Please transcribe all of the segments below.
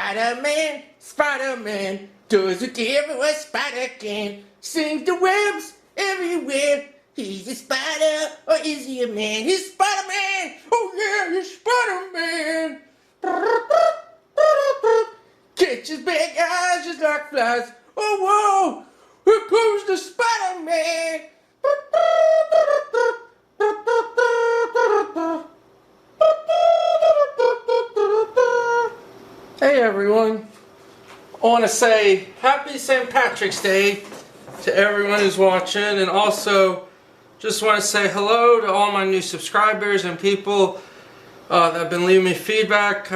Spider-Man, Spider-Man, does whatever a spider can. Sings the webs everywhere. He's a spider, or is he a man? He's Spider-Man! Oh yeah, he's Spider-Man! Catches big eyes just like flies. Oh whoa, here comes the Spider-Man! Hey everyone, I want to say happy St. Patrick's Day to everyone who's watching, and also just want to say hello to all my new subscribers and people that have been leaving me feedback.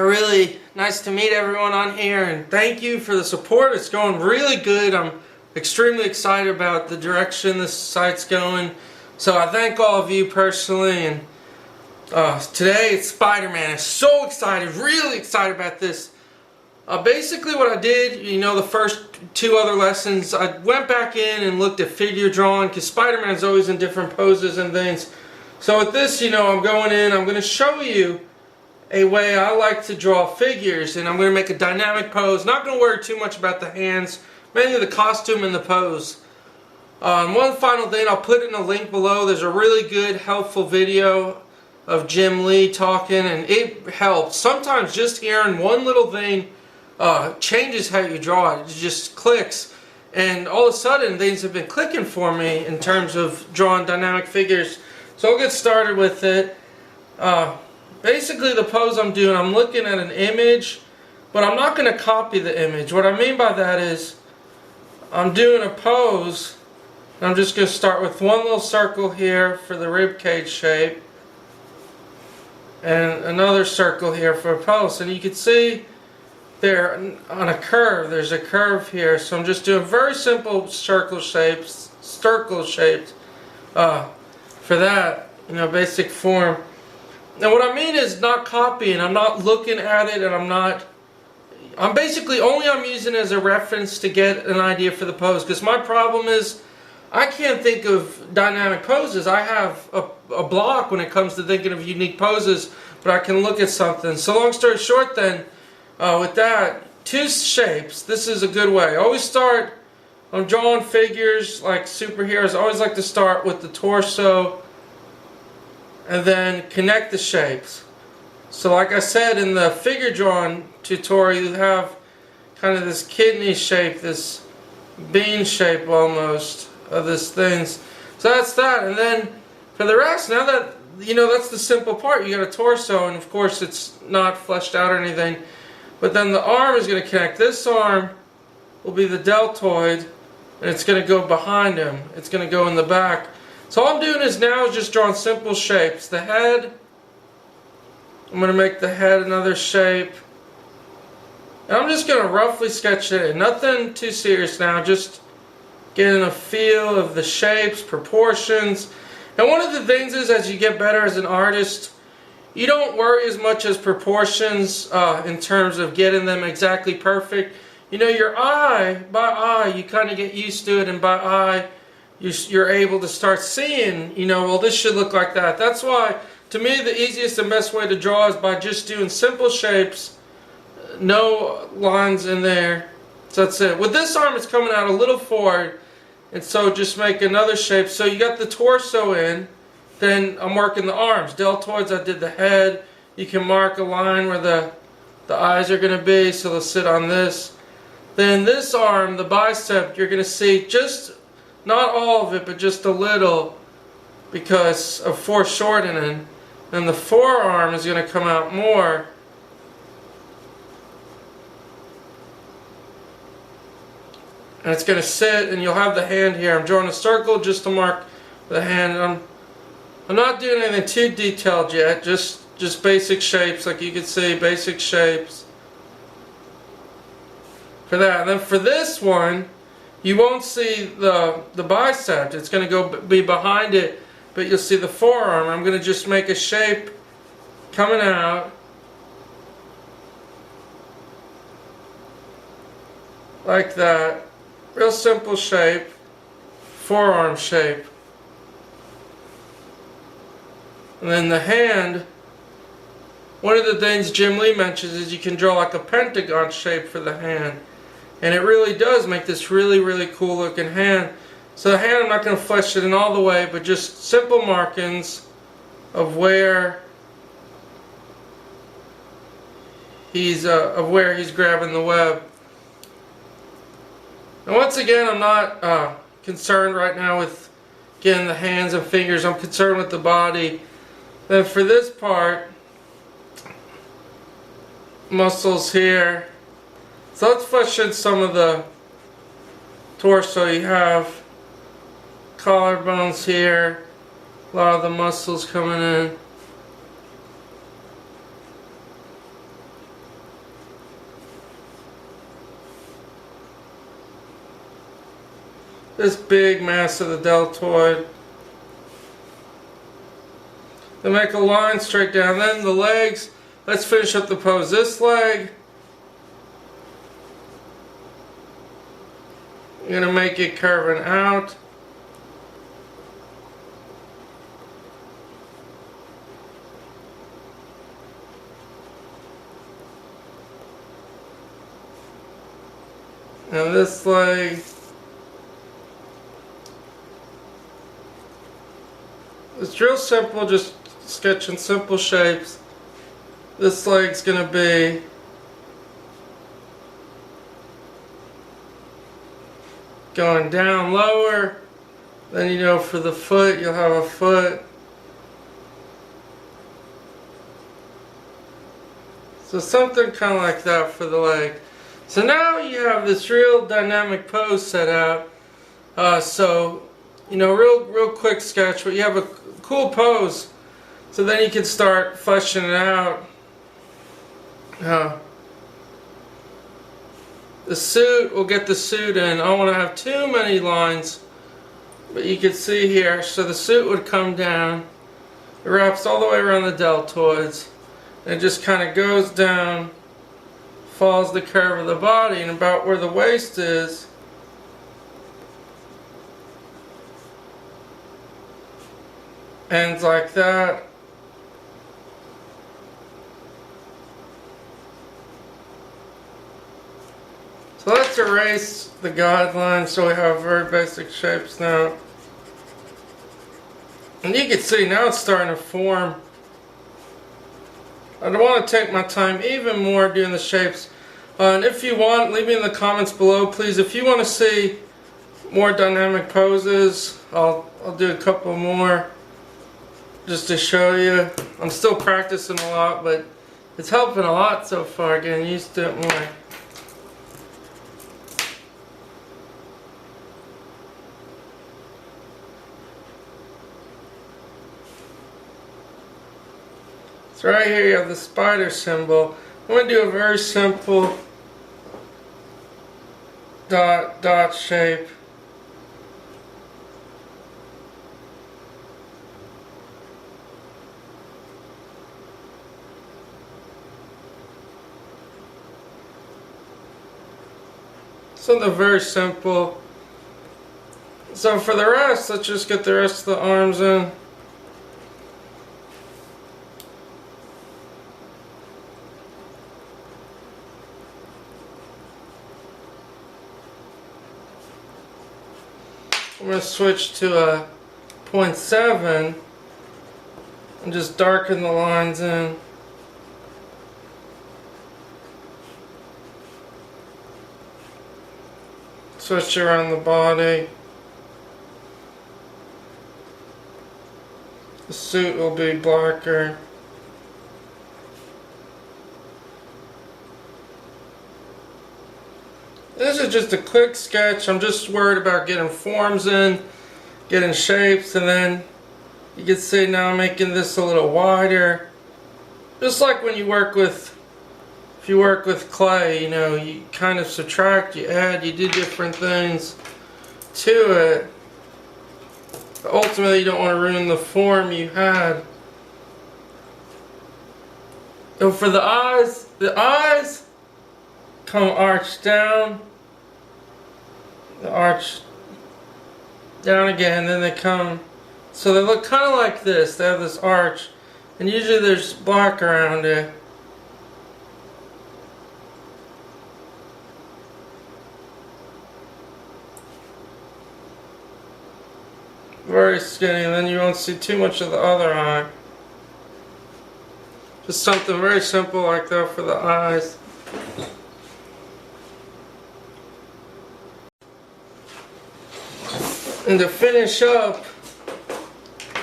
Nice to meet everyone on here, and thank you for the support. It's going really good. I'm extremely excited about the direction this site's going, so I thank all of you personally. And today it's Spider-Man. I'm so excited, really excited about this. Basically what I did, the first two other lessons, I went back in and looked at figure drawing, because Spider-Man's always in different poses and things. So with this, I'm going in, I'm going to show you a way I like to draw figures, and I'm going to make a dynamic pose. Not going to worry too much about the hands, mainly the costume and the pose. And one final thing, I'll put in a link below. There's a really good, helpful video of Jim Lee talking, and it helps. Sometimes just hearing one little thing changes how you draw it. It just clicks, and all of a sudden things have been clicking for me in terms of drawing dynamic figures. So I'll get started with it. Basically the pose I'm doing, I'm looking at an image, but I'm not going to copy the image. What I mean by that is I'm doing a pose, and I'm just going to start with one little circle here for the rib cage shape, and another circle here for a pose. And you can see there on a curve, there's a curve here, so I'm just doing very simple circle shapes for that, basic form. Now what I mean is not copying. I'm not looking at it, and I'm basically I'm using it as a reference to get an idea for the pose, because my problem is I can't think of dynamic poses. I have a block when it comes to thinking of unique poses, but I can look at something. So long story short then, with that, two shapes. This is a good way. I always start, I'm drawing figures like superheroes. I always like to start with the torso and then connect the shapes. So like I said in the figure drawing tutorial, you have kind of this kidney shape, this bean shape almost of this things. So that's that. And then for the rest, now that that's the simple part. You got a torso, and of course it's not fleshed out or anything. But then the arm is going to connect. This arm will be the deltoid, and it's going to go behind him. It's going to go in the back. So all I'm doing is just drawing simple shapes. The head, I'm going to make the head another shape. And I'm just going to roughly sketch it in. Nothing too serious now, just getting a feel of the shapes, proportions. And one of the things is, as you get better as an artist, you don't worry as much as proportions in terms of getting them exactly perfect. Your eye, by eye, you kind of get used to it, and by eye, you're able to start seeing, well, this should look like that. That's why, to me, the easiest and best way to draw is by just doing simple shapes, no lines in there. So that's it. With this arm, it's coming out a little forward, and so just make another shape. So you got the torso in. Then I'm working the arms. Deltoids, I did the head. You can mark a line where the eyes are going to be, so they'll sit on this. Then this arm, the bicep, you're going to see just, not all of it, but just a little, because of foreshortening. Then the forearm is going to come out more. And it's going to sit, and you'll have the hand here. I'm drawing a circle just to mark the hand. I'm not doing anything too detailed yet, just basic shapes, like you can see, basic shapes for that. And then for this one, you won't see the bicep. It's going to be behind it, but you'll see the forearm. I'm going to just make a shape coming out like that. Real simple shape, forearm shape. And then the hand, one of the things Jim Lee mentions is you can draw like a pentagon shape for the hand. And it really does make this really, really cool looking hand. So the hand, I'm not going to flesh it in all the way, but just simple markings of where he's grabbing the web. And once again, I'm not concerned right now with getting the hands and fingers. I'm concerned with the body. Then for this part, muscles here. So let's flesh in some of the torso. You have collarbones here, a lot of the muscles coming in. This big mass of the deltoid. Then make a line straight down. Then the legs, let's finish up the pose. This leg, you're going to make it curving out. And this leg, it's real simple, just sketching simple shapes. This leg's going to be going down lower. Then you know for the foot, you'll have a foot. So something kind of like that for the leg. So now you have this real dynamic pose set out. So, you know, real quick sketch, but you have a cool pose. So then you can start fleshing it out. The suit, we'll get the suit in. I don't want to have too many lines, but you can see here. So the suit would come down. It wraps all the way around the deltoids. And it just kind of goes down, follows the curve of the body, and about where the waist is, ends like that. So let's erase the guidelines so we have very basic shapes now. And you can see now it's starting to form. I want to take my time even more doing the shapes. And if you want, leave me in the comments below, please. If you want to see more dynamic poses, I'll do a couple more just to show you. I'm still practicing a lot, but it's helping a lot so far, getting used to it more. So right here you have the spider symbol. I'm going to do a very simple dot shape. Something very simple. So for the rest, let's just get the rest of the arms in. I'm going to switch to a 0.7 and just darken the lines in. Switch around the body. The suit will be blacker. This is just a quick sketch. I'm just worried about getting forms in, getting shapes, and then you can see now I'm making this a little wider. Just like when you work with, if you work with clay, you know, you kind of subtract, you add, you do different things to it. But ultimately, you don't want to ruin the form you had. So for the eyes come arched down, the arch down again, then they come, so they look kind of like this. They have this arch, And usually there's black around it. Very skinny, and then you won't see too much of the other eye. Just something very simple like that for the eyes. And to finish up,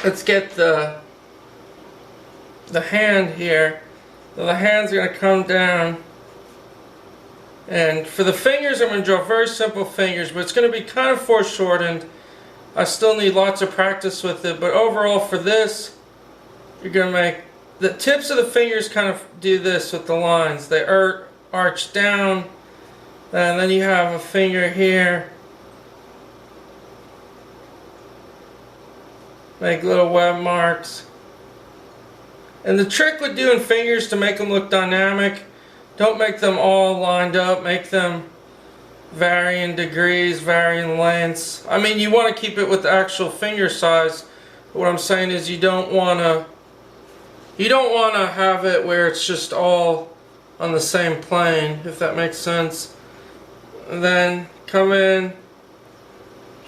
let's get the hand here. So the hand's going to come down. And for the fingers, I'm going to draw very simple fingers, but it's going to be kind of foreshortened. I still need lots of practice with it, but overall for this, you're going to make the tips of the fingers kind of do this with the lines. They arch down, and then you have a finger here. Make little web marks. And the trick with doing fingers to make them look dynamic, don't make them all lined up, make them varying degrees, varying lengths. I mean, you want to keep it with the actual finger size. But what I'm saying is you don't want to have it where it's just all on the same plane, if that makes sense. And then come in,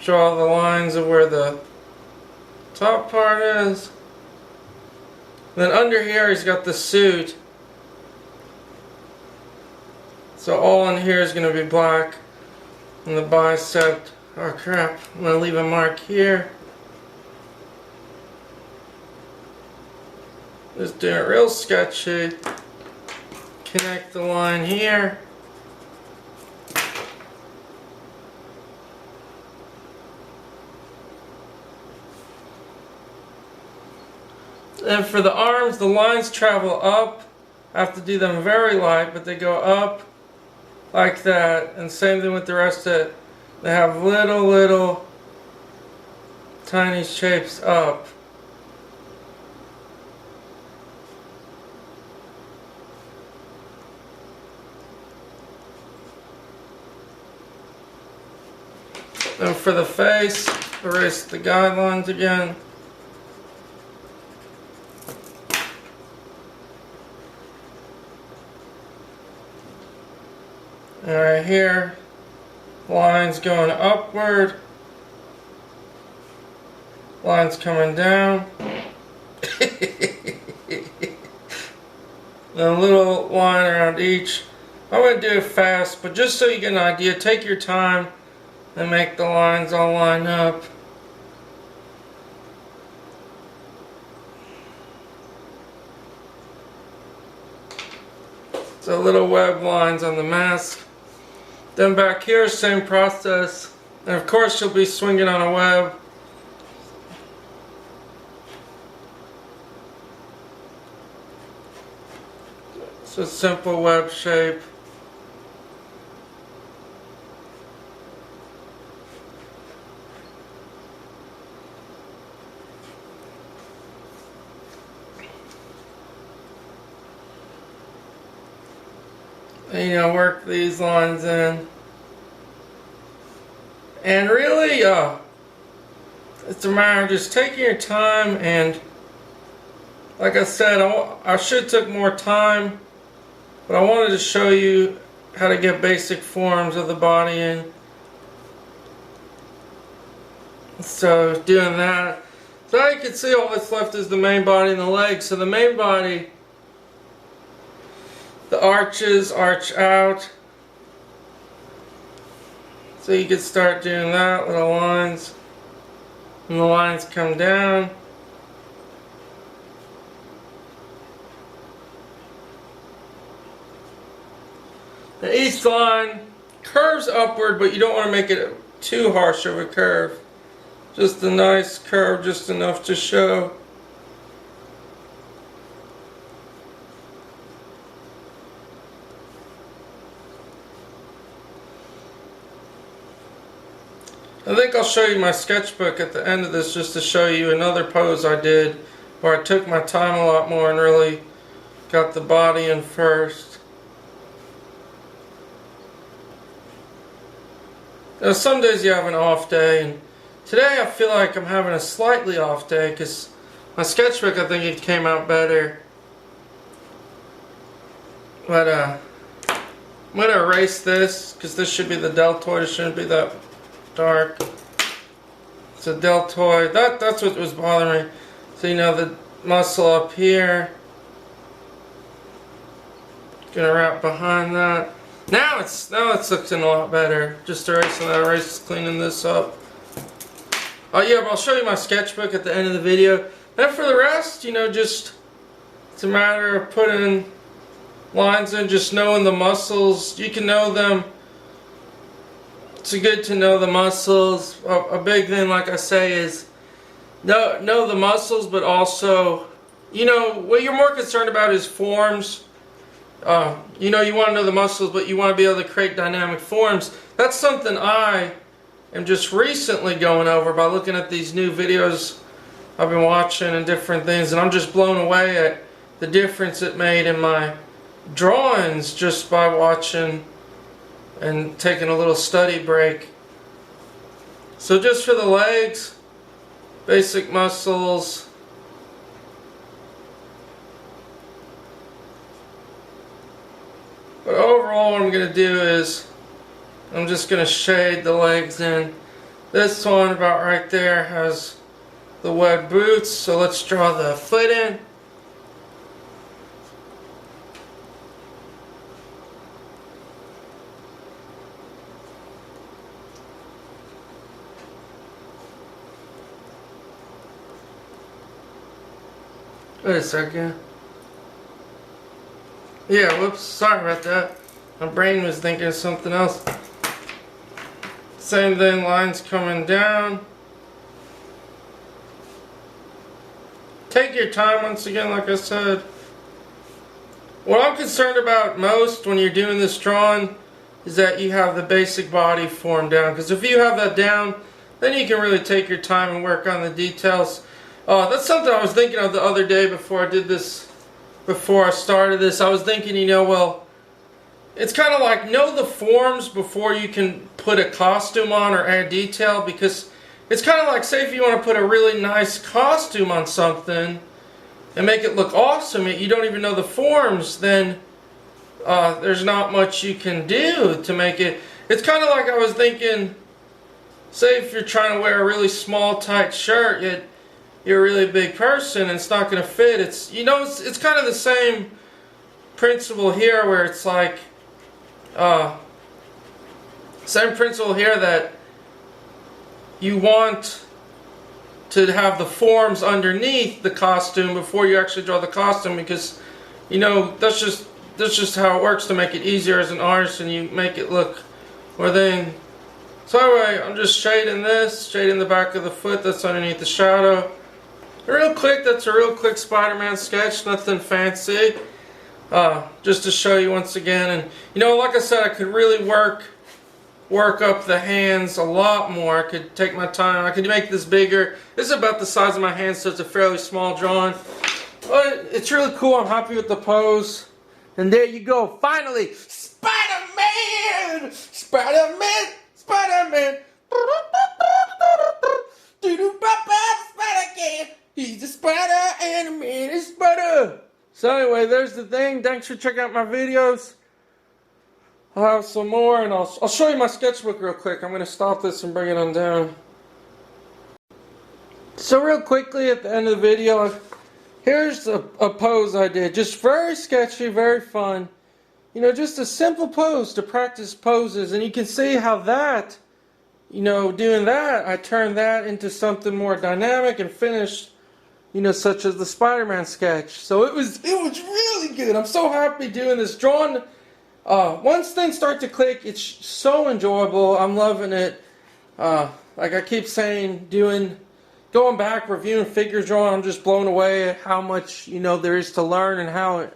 draw the lines of where the top part is. Then under here he's got the suit. So all in here is going to be black. And the bicep, oh crap, I'm going to leave a mark here. Just doing it real sketchy. Connect the line here. And for the arms, the lines travel up. I have to do them very light, but they go up like that. And same thing with the rest of it. They have little tiny shapes up. And for the face, erase the guidelines again. And right here, lines going upward, lines coming down. Then a little line around each. I'm going to do it fast, but just so you get an idea, take your time and make the lines all line up. So little web lines on the mask. Then back here, same process. And of course you'll be swinging on a web. It's a simple web shape. And, you know, work these lines in. And really, it's a matter of just taking your time, and like I said, I should have took more time, but I wanted to show you how to get basic forms of the body in. So doing that. So now you can see all that's left is the main body and the legs. So the main body, the arches arch out. So you can start doing that, little lines. And the lines come down. And each line curves upward, but you don't want to make it too harsh of a curve. Just a nice curve, just enough to show. I think I'll show you my sketchbook at the end of this, just to show you another pose I did where I took my time a lot more and really got the body in first. Now, some days you have an off day, and today I feel like I'm having a slightly off day because My sketchbook, I think it came out better. But I'm gonna erase this because this should be the deltoid. It shouldn't be that dark. It's a deltoid. That's what was bothering me. So you know the muscle up here. Gonna wrap behind that. Now it's looking a lot better. Just erasing that, cleaning this up. Oh yeah, but I'll show you my sketchbook at the end of the video. Then for the rest, you know, just it's a matter of putting lines in, just knowing the muscles. You can know them. It's good to know the muscles. A big thing, like I say, is know the muscles, but also, you know, what you're more concerned about is forms. You know, you want to know the muscles, but you want to be able to create dynamic forms. That's something I am just recently going over by looking at these new videos I've been watching and different things, and I'm just blown away at the difference it made in my drawings just by watching and taking a little study break. So just for the legs, basic muscles. But overall what I'm going to do is I'm just going to shade the legs in. This one about right there has the web boots, so let's draw the foot in. Wait a second. Yeah, whoops, sorry about that. My brain was thinking of something else. Same thing, lines coming down. Take your time once again, like I said. What I'm concerned about most when you're doing this drawing is that you have the basic body form down. Because if you have that down, then you can really take your time and work on the details. That's something I was thinking of the other day before I did this. Before I started this, I was thinking, you know, well, it's kind of like know the forms before you can put a costume on or add detail, because it's kind of like, say if you want to put a really nice costume on something and make it look awesome, you don't even know the forms, then there's not much you can do to make it. It's kind of like I was thinking, say if you're trying to wear a really small tight shirt, yet you're a really big person and it's not going to fit. It's, you know, it's kind of the same principle here, where it's like same principle here, that you want to have the forms underneath the costume before you actually draw the costume, because you know that's just how it works to make it easier as an artist, and you make it look more than. So anyway, I'm just shading this, shading the back of the foot that's underneath the shadow. Real quick, that's a real quick Spider-Man sketch, nothing fancy. Just to show you once again, and you know, like I said, I could really work up the hands a lot more. I could take my time. I could make this bigger. This is about the size of my hand, so it's a fairly small drawing. But it's really cool. I'm happy with the pose. And there you go. Finally, Spider-Man! Spider-Man! Spider-Man! Spider-Man! He's a spider and a man is spider. So anyway, there's the thing. Thanks for checking out my videos. I'll have some more, and I'll show you my sketchbook real quick. I'm going to stop this and bring it on down. So real quickly at the end of the video, here's a pose I did. Just very sketchy, very fun. You know, just a simple pose to practice poses. And you can see how that, you know, doing that, I turned that into something more dynamic and finished, you know, such as the Spider-Man sketch. So it was really good. I'm so happy doing this. Drawing, once things start to click, it's so enjoyable. I'm loving it. Like I keep saying, going back, reviewing figure drawing, I'm just blown away at how much, you know, there is to learn, and how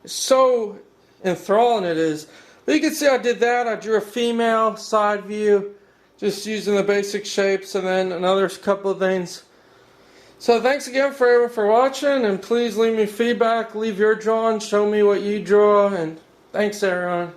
so enthralling it is. But you can see I did that. I drew a female side view, just using the basic shapes, and then another couple of things. So thanks again for everyone for watching, and please leave me feedback, leave your drawing, show me what you draw, and thanks everyone.